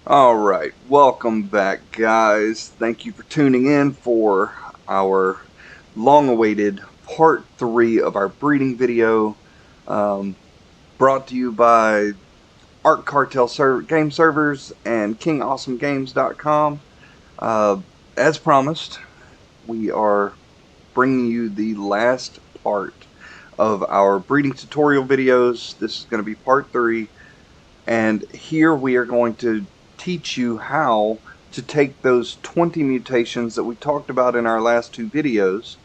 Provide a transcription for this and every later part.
Alright, welcome back guys. Thank you for tuning in for our long-awaited part 3 of our breeding video, brought to you by Ark Cartel game servers and KingAwesomeGames.com. As promised, we are bringing you the last part of our breeding tutorial videos. This is going to be part 3. And here we are going to teach you how to take those 20 mutations that we talked about in our last two videos,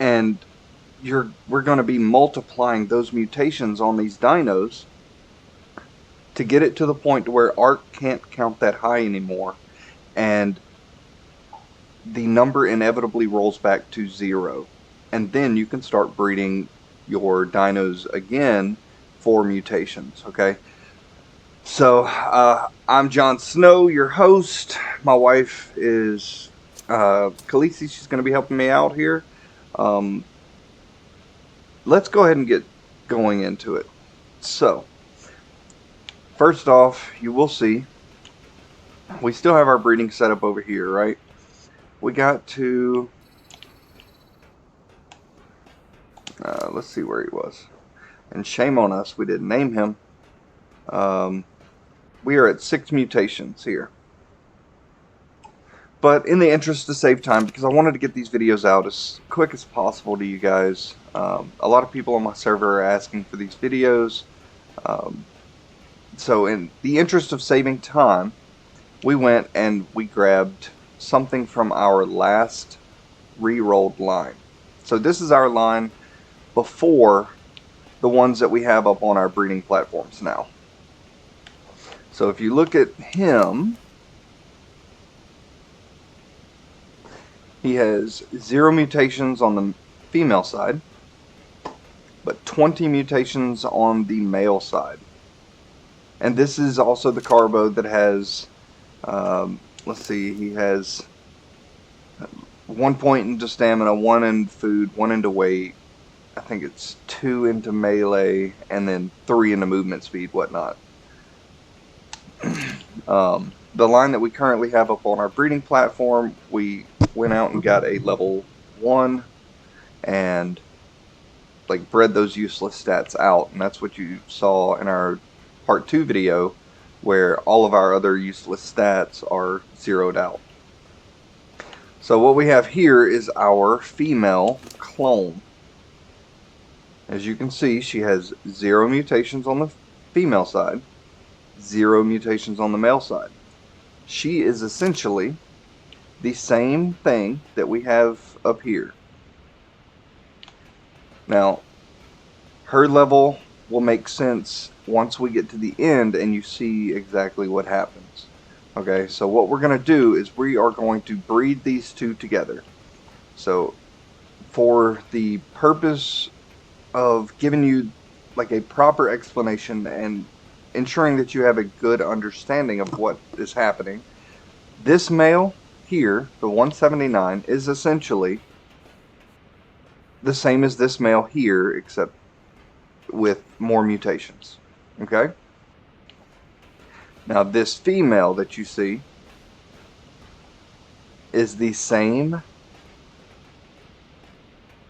and we're going to be multiplying those mutations on these dinos to get it to the point where Ark can't count that high anymore, and the number inevitably rolls back to 0. And then you can start breeding your dinos again for mutations, okay? So, I'm Jon Snow, your host. My wife is Khaleesi. She's going to be helping me out here. Let's go ahead and get going into it. So, first off, you will see we still have our breeding setup over here, right? We got to... let's see where he was. And shame on us, we didn't name him. We are at 6 mutations here. But in the interest to save time, because I wanted to get these videos out as quick as possible to you guys, a lot of people on my server are asking for these videos. So in the interest of saving time, we went and we grabbed something from our last re-rolled line. So this is our line before the ones that we have up on our breeding platforms now. So if you look at him, he has 0 mutations on the female side, but 20 mutations on the male side. And this is also the carbo that has, let's see, he has 1 point into stamina, 1 in food, 1 into weight. I think it's 2 into melee, and then 3 into movement speed, whatnot. The line that we currently have up on our breeding platform, we went out and got a level 1 and like bred those useless stats out, and that's what you saw in our part 2 video, where all of our other useless stats are zeroed out. So what we have here is our female clone. As you can see, she has 0 mutations on the female side, 0 mutations on the male side. She is essentially the same thing that we have up here. Now, her level will make sense once we get to the end and you see exactly what happens. Okay, so what we're going to do is we are going to breed these two together. So, for the purpose of giving you like a proper explanation and ensuring that you have a good understanding of what is happening, this male here, the 179, is essentially the same as this male here, except with more mutations. Okay? Now this female that you see is the same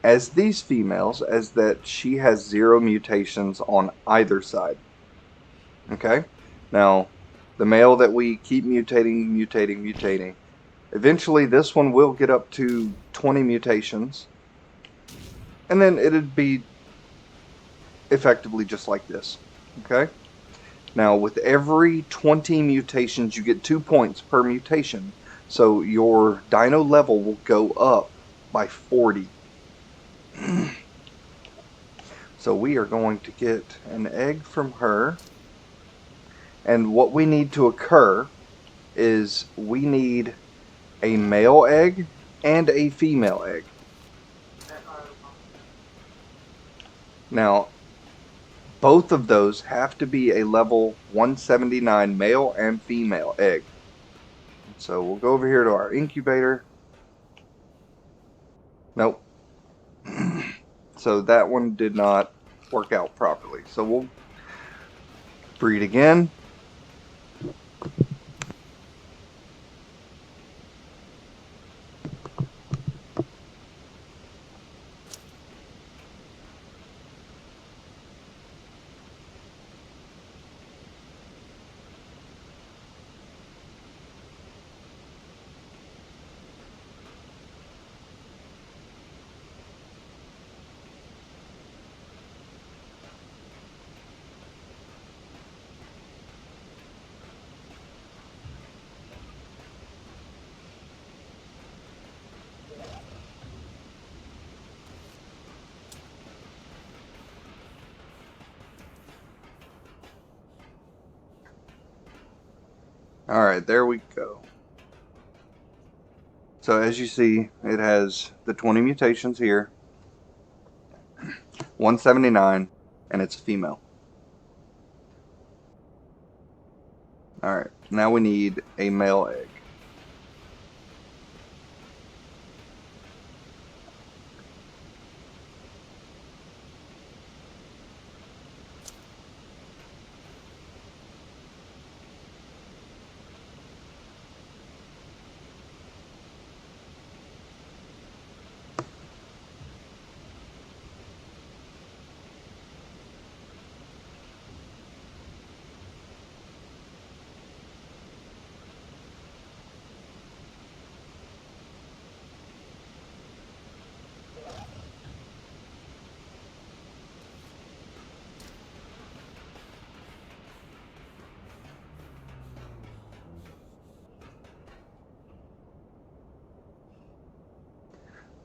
as these females, as that she has 0 mutations on either side. Okay? Now, the male that we keep mutating, eventually this one will get up to 20 mutations, and then it'd be effectively just like this. Okay? Now, with every 20 mutations, you get 2 points per mutation, so your dino level will go up by 40. So we are going to get an egg from her, and what we need to occur is we need a male egg and a female egg. Now, both of those have to be a level 179 male and female egg. So we'll go over here to our incubator. Nope. So that one did not work out properly. So we'll breed again. Alright, there we go. So as you see, it has the 20 mutations here, 179, and it's a female. Alright, now we need a male egg.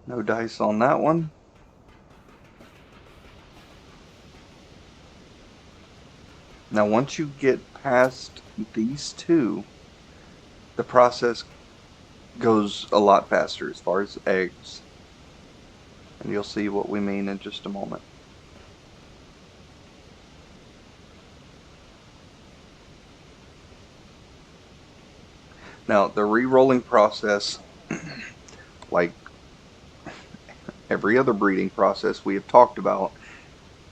No dice on that one. Now once you get past these two, the process goes a lot faster as far as eggs. And you'll see what we mean in just a moment. Now the re-rolling process, like every other breeding process we have talked about,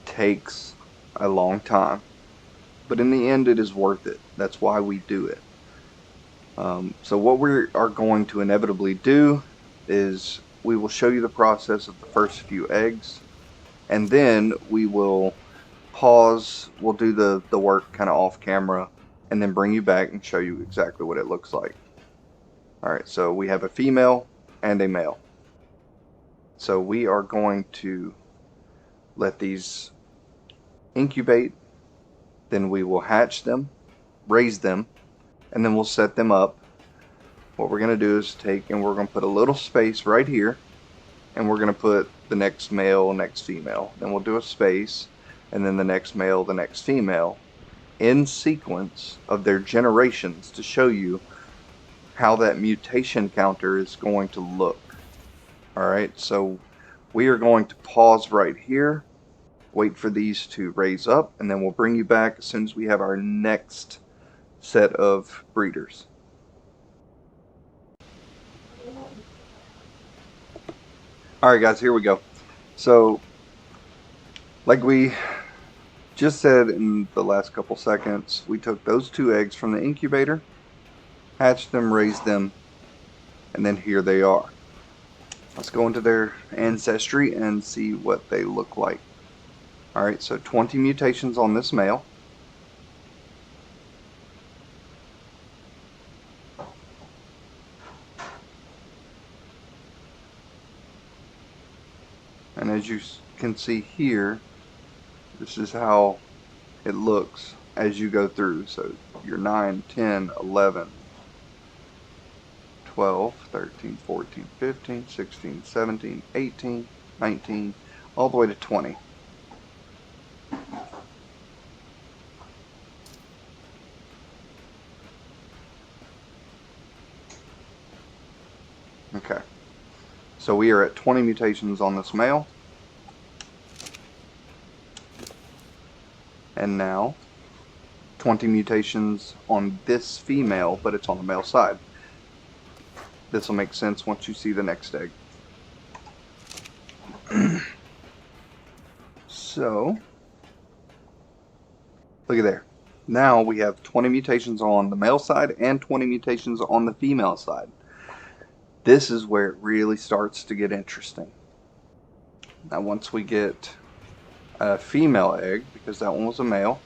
takes a long time. But in the end, it is worth it. That's why we do it. So what we are going to inevitably do is we will show you the process of the first few eggs, and then we will pause, we'll do the work kind of off camera, and then bring you back and show you exactly what it looks like. Alright, so we have a female and a male. So we are going to let these incubate, then we will hatch them, raise them, and then we'll set them up. What we're going to do is take and we're going to put a little space right here, and we're going to put the next male, next female. Then we'll do a space, and then the next male, the next female, in sequence of their generations to show you how that mutation counter is going to look. Alright, so we are going to pause right here, wait for these to raise up, and then we'll bring you back as soon as we have our next set of breeders. Alright guys, here we go. So, like we just said in the last couple seconds, we took those two eggs from the incubator, hatched them, raised them, and then here they are. Let's go into their ancestry and see what they look like. Alright, so 20 mutations on this male. And as you can see here, this is how it looks as you go through. So you're 9, 10, 11, 12, 13, 14, 15, 16, 17, 18, 19, all the way to 20. Okay, so we are at 20 mutations on this male. And now 20 mutations on this female, but it's on the male side. This will make sense once you see the next egg. So, look at there. Now we have 20 mutations on the male side and 20 mutations on the female side. This is where it really starts to get interesting. Now once we get a female egg, because that one was a male,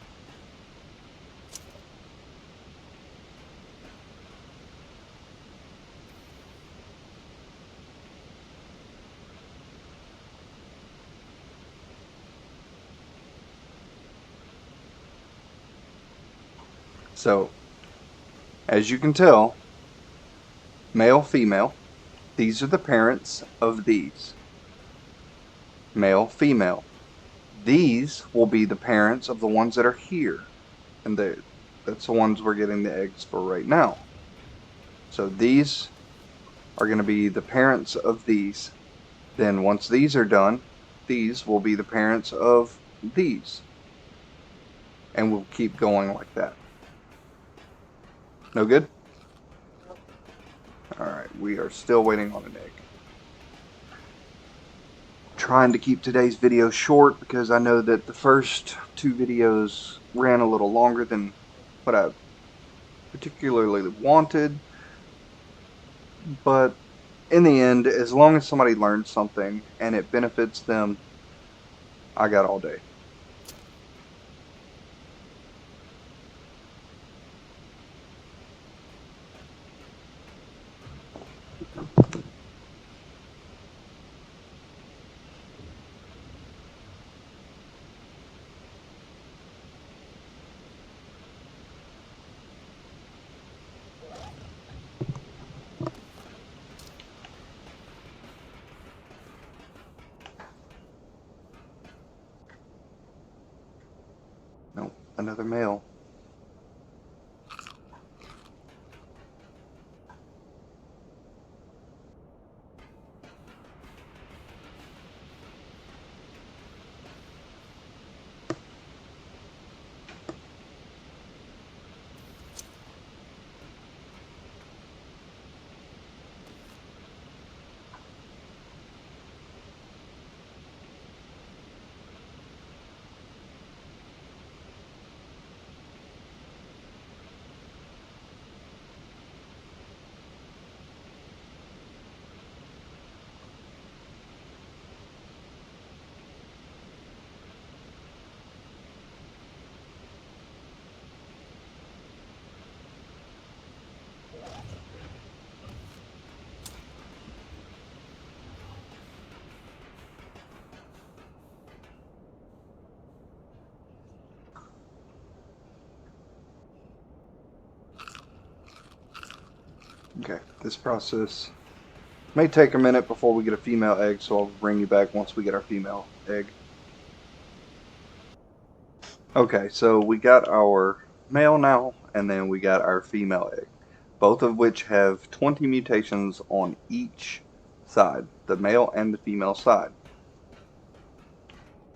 so as you can tell, male, female, these are the parents of these. Male, female. These will be the parents of the ones that are here. And That's the ones we're getting the eggs for right now. So these are going to be the parents of these. Then once these are done, these will be the parents of these. And we'll keep going like that. No good? Alright, we are still waiting on an egg. Trying to keep today's video short because I know that the first two videos ran a little longer than what I particularly wanted. But in the end, as long as somebody learns something and it benefits them, I got all day. Nope, another male. Okay, this process may take a minute before we get a female egg, so I'll bring you back once we get our female egg. Okay, so we got our male now, and then we got our female egg, both of which have 20 mutations on each side, the male and the female side.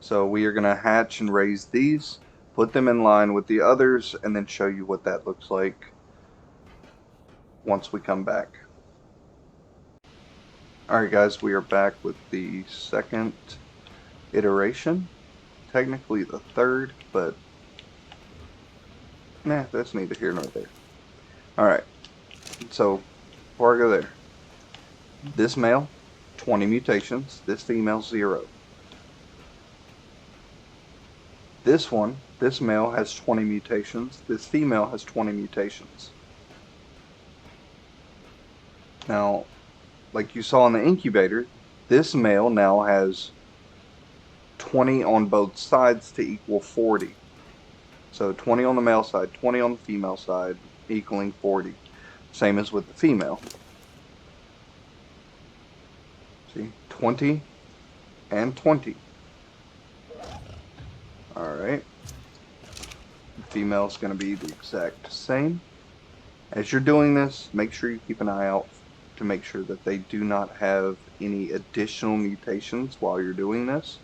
So we are going to hatch and raise these, put them in line with the others, and then show you what that looks like once we come back. Alright guys, we are back with the second iteration. Technically the third, but nah, that's neither here nor there. Alright, so before I go there, this male, 20 mutations. This female, 0. This one, this male has 20 mutations. This female has 20 mutations. Now, like you saw in the incubator, this male now has 20 on both sides to equal 40. So 20 on the male side, 20 on the female side, equaling 40. Same as with the female. See, 20 and 20. Alright. The female is going to be the exact same. As you're doing this, make sure you keep an eye out to make sure that they do not have any additional mutations while you're doing this,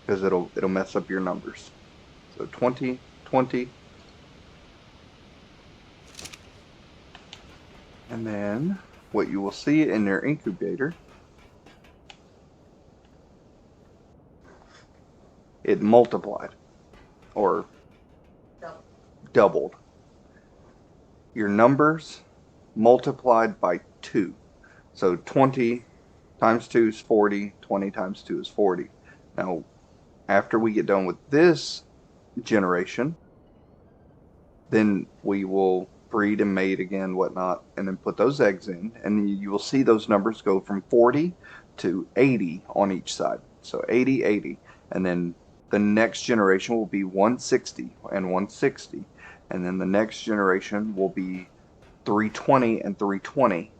because it'll mess up your numbers. So 20, 20. And then what you will see in your incubator, it multiplied or doubled. Your numbers multiplied by 2. So 20 times 2 is 40, 20 times 2 is 40. Now, after we get done with this generation, then we will breed and mate again, whatnot, and then put those eggs in, and you will see those numbers go from 40 to 80 on each side. So 80, 80, and then the next generation will be 160 and 160, and then the next generation will be 320 and 320,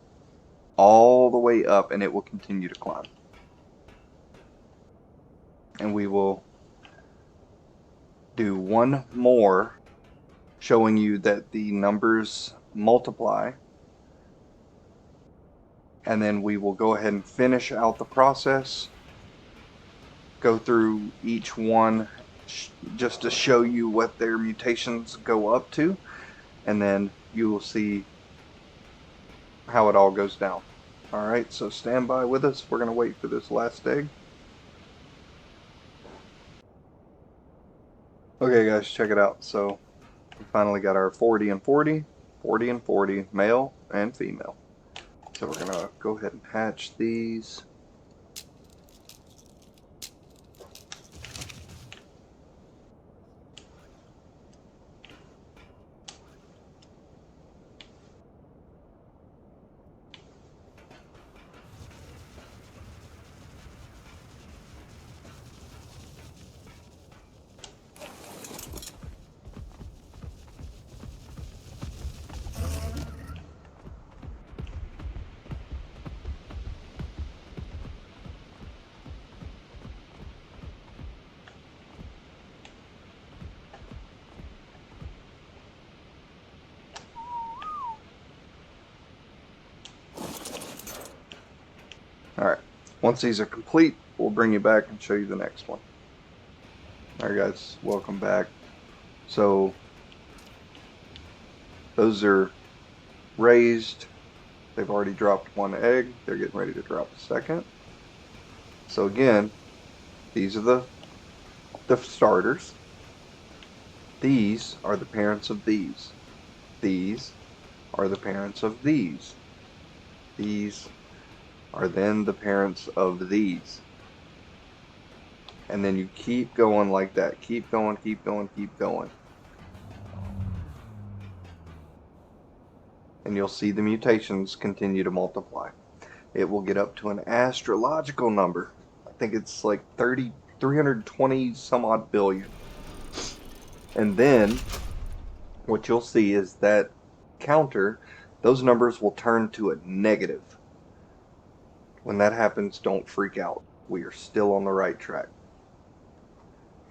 all the way up, and it will continue to climb. And we will do one more showing you that the numbers multiply, and then we will go ahead and finish out the process, go through each one just to show you what their mutations go up to, and then you will see how it all goes down. Alright, so stand by with us. We're going to wait for this last egg. Okay guys, check it out. So we finally got our 40 and 40, 40 and 40, male and female. So we're going to go ahead and hatch these. Alright, once these are complete, we'll bring you back and show you the next one. Alright guys, welcome back. So, those are raised. They've already dropped one egg. They're getting ready to drop a second. So again, these are the starters. These are the parents of these. These are the parents of these. These are then the parents of these. And then you keep going like that. Keep going, keep going, keep going. And you'll see the mutations continue to multiply. It will get up to an astrological number. I think it's like 320 some odd billion. And then what you'll see is that counter, those numbers will turn to a negative. When that happens, don't freak out. We are still on the right track.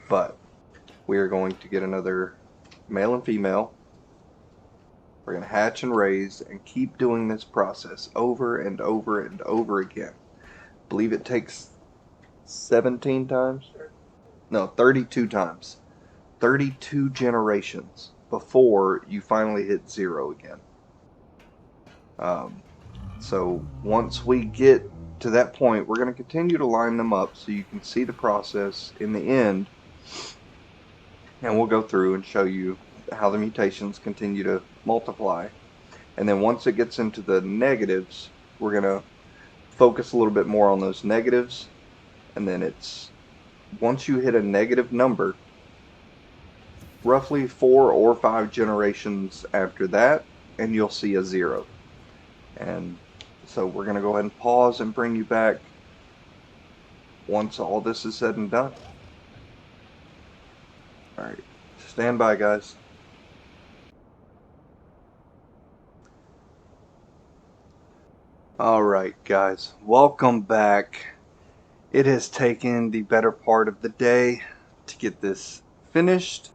But we are going to get another male and female. We're going to hatch and raise and keep doing this process over and over and over again. I believe it takes 17 times? No, 32 times. 32 generations before you finally hit 0 again. So once we get to that point, we're going to continue to line them up so you can see the process in the end, and we'll go through and show you how the mutations continue to multiply. And then once it gets into the negatives, we're going to focus a little bit more on those negatives, and then it's once you hit a negative number, roughly 4 or 5 generations after that, and you'll see a 0. And so we're going to go ahead and pause and bring you back once all this is said and done. Alright, stand by guys. Alright guys, welcome back. It has taken the better part of the day to get this finished.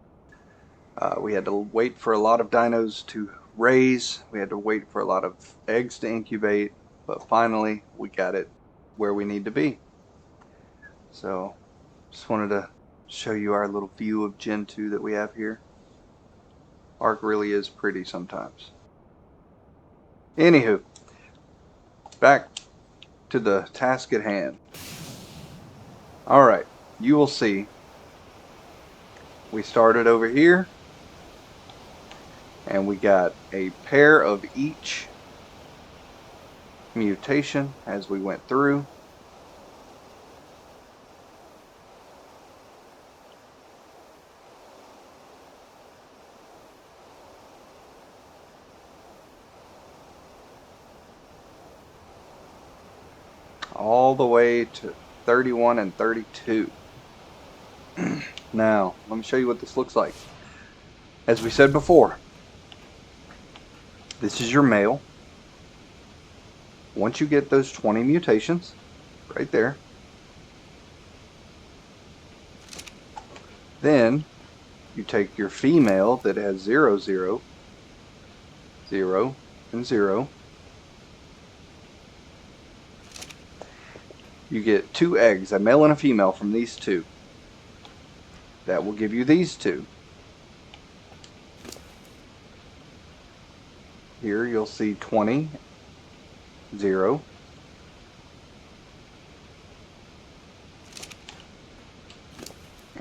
We had to wait for a lot of dinos to raise. We had to wait for a lot of eggs to incubate, but finally we got it where we need to be. So just wanted to show you our little view of Gen 2 that we have here. Ark really is pretty sometimes. Anywho, back to the task at hand. Alright, you will see we started over here and we got a pair of each mutation as we went through. All the way to 31 and 32. Now, let me show you what this looks like. As we said before, this is your male. Once you get those 20 mutations, right there, then You take your female that has 0, 0, 0, and 0. You get 2 eggs, a male and a female, from these two. That will give you these two. Here you'll see 20, 0.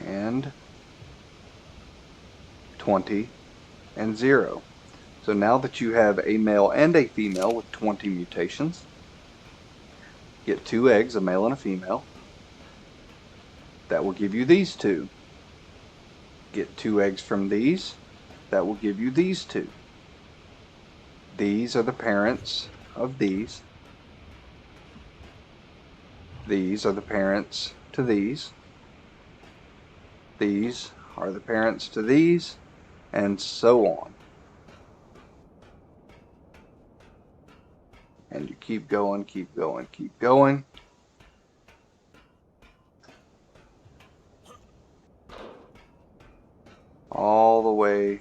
And 20 and 0. So now that you have a male and a female with 20 mutations, get 2 eggs, a male and a female. That will give you these two. Get 2 eggs from these. That will give you these two. These are the parents of these. These are the parents to these. These are the parents to these, and so on. And you keep going, keep going, keep going. All the way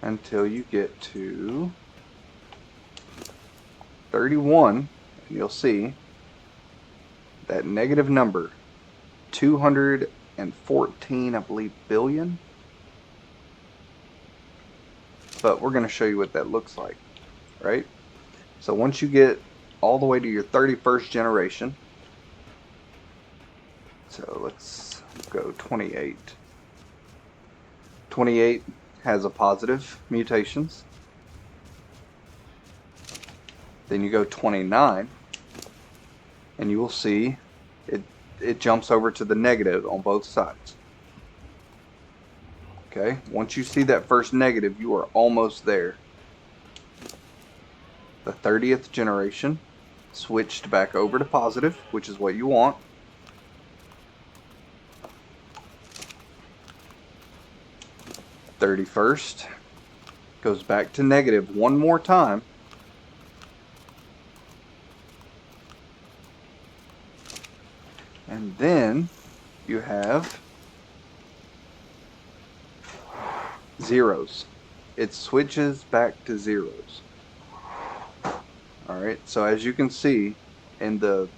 until you get to 31, and you'll see that negative number, 214, I believe, billion. But we're going to show you what that looks like, right? So once you get all the way to your 31st generation, so let's go 28. 28 has a positive mutations. Then you go 29, and you will see it jumps over to the negative on both sides. Okay, once you see that first negative, you are almost there. The 30th generation switched back over to positive, which is what you want. The 31st goes back to negative one more time. And then you have zeros. It switches back to zeros. Alright, so as you can see in the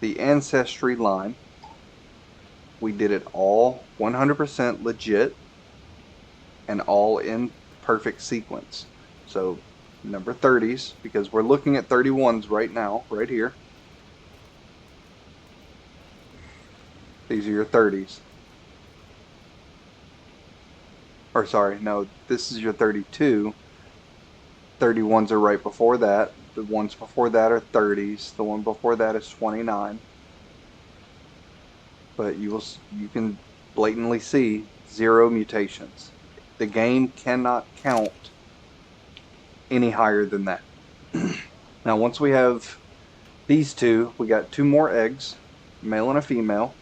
ancestry line, we did it all 100% legit and all in perfect sequence. So number 30s, because we're looking at 31s right now, right here. These are your 30s. Or sorry, no, this is your 32. 31s are right before that. The ones before that are 30s. The one before that is 29. But you can blatantly see 0 mutations. The game cannot count any higher than that. Now once we have these two, we got 2 more eggs, male and a female.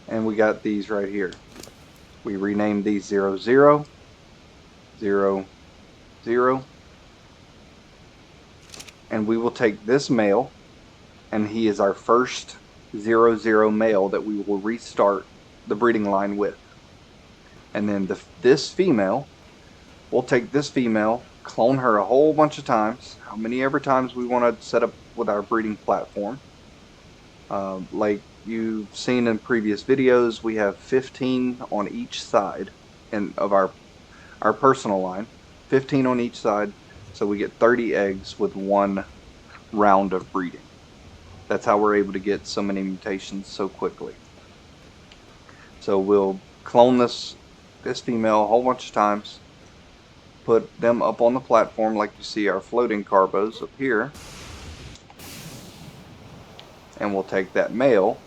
And we got these right here. We renamed these 0, 0, 0, 0. And we will take this male, and he is our first 0, 0 male that we will restart the breeding line with. And then this female, we'll take this female, clone her a whole bunch of times, how many ever times we want to set up with our breeding platform. Like you've seen in previous videos, we have 15 on each side of our personal line, 15 on each side, so we get 30 eggs with 1 round of breeding. That's how we're able to get so many mutations so quickly. So we'll clone this female a whole bunch of times, put them up on the platform like you see our floating carbos up here, and we'll take that male,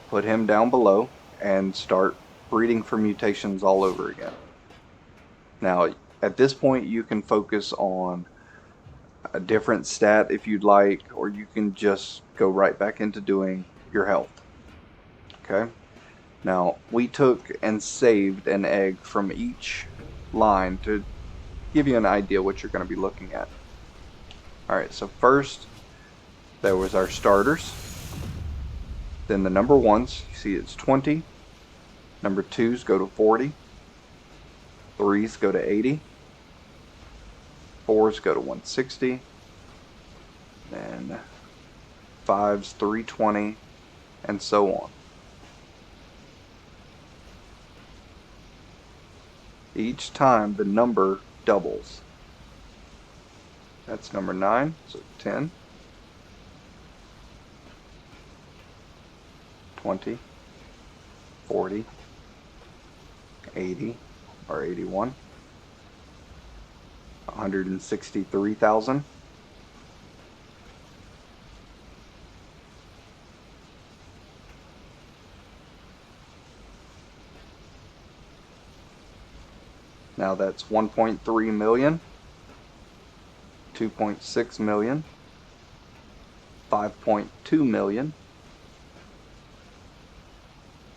put him down below, and start breeding for mutations all over again. Now at this point you can focus on a different stat if you'd like, or you can just go right back into doing your health. Okay, now we took and saved an egg from each line to give you an idea what you're going to be looking at. Alright, so first there was our starters. Then the number ones, you see it's 20. Number twos go to 40. Threes go to 80. Fours go to 160. Then fives 320, and so on. Each time the number doubles. That's number 9, so 10, 20, 40, 80, or 81, 163,000, now that's 1.3 million, 2.6 million, 5.2 million,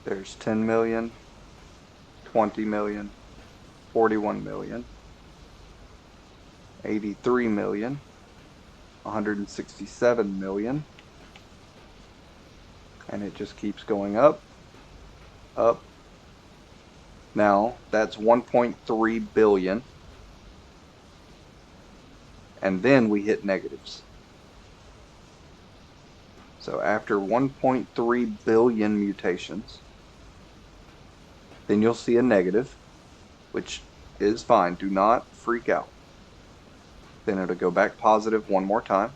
there's 10 million, 20 million, 41 million, 83 million, 167 million, and it just keeps going up, up. Now that's 1.3 billion, and then we hit negatives. So after 1.3 billion mutations, then you'll see a negative, which is fine. Do not freak out. Then it'll go back positive one more time.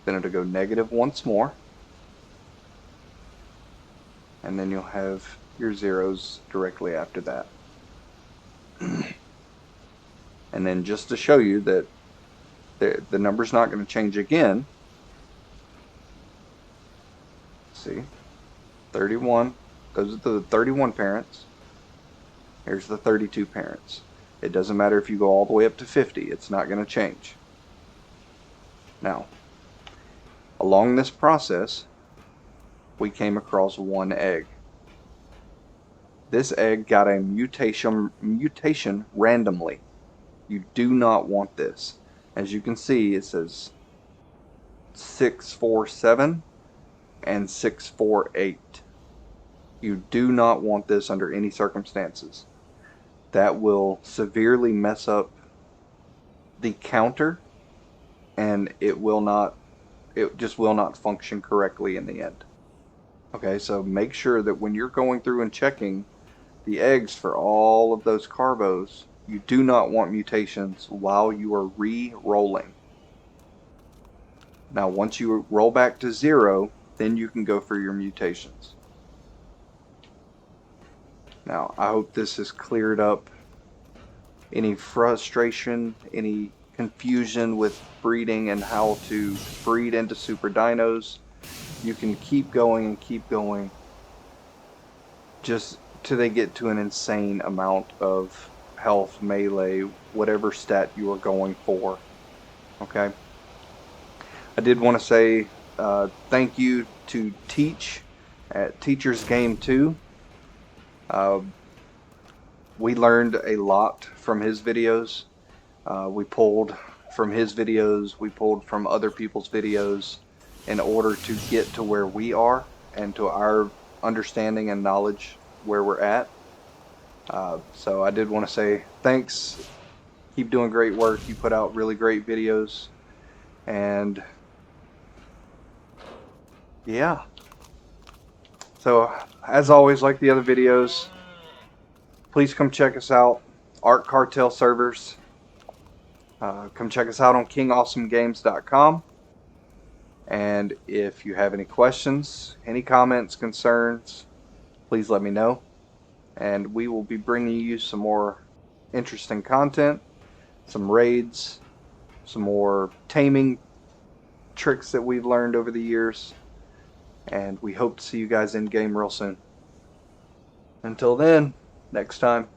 Then it'll go negative once more. And then you'll have your zeros directly after that. And then just to show you that the number's not going to change again, see, 31, those are the 31 parents. Here's the 32 parents. It doesn't matter if you go all the way up to 50, it's not going to change. Now, along this process, we came across one egg. This egg got a mutation randomly. You do not want this. As you can see, it says 647 and 648. You do not want this under any circumstances. That will severely mess up the counter, and it just will not function correctly in the end. Okay, so make sure that when you're going through and checking the eggs for all of those carvos, you do not want mutations while you are re-rolling. Now once you roll back to 0, then you can go for your mutations. Now I hope this has cleared up any frustration, any confusion with breeding and how to breed into super dinos. You can keep going and keep going just till they get to an insane amount of health, melee, whatever stat you are going for. Okay, I did want to say thank you to Teach at Teacher's Game 2. We learned a lot from his videos. We pulled from his videos, we pulled from other people's videos in order to get to where we are and to our understanding and knowledge where we're at. So I did want to say thanks. Keep doing great work. You put out really great videos. And yeah. So as always, like the other videos, please come check us out. Ark Cartel servers. Come check us out on kingawesomegames.com. And if you have any questions, any comments, concerns, please let me know. And we will be bringing you some more interesting content, some raids, some more taming tricks that we've learned over the years. And we hope to see you guys in game real soon. Until then, next time.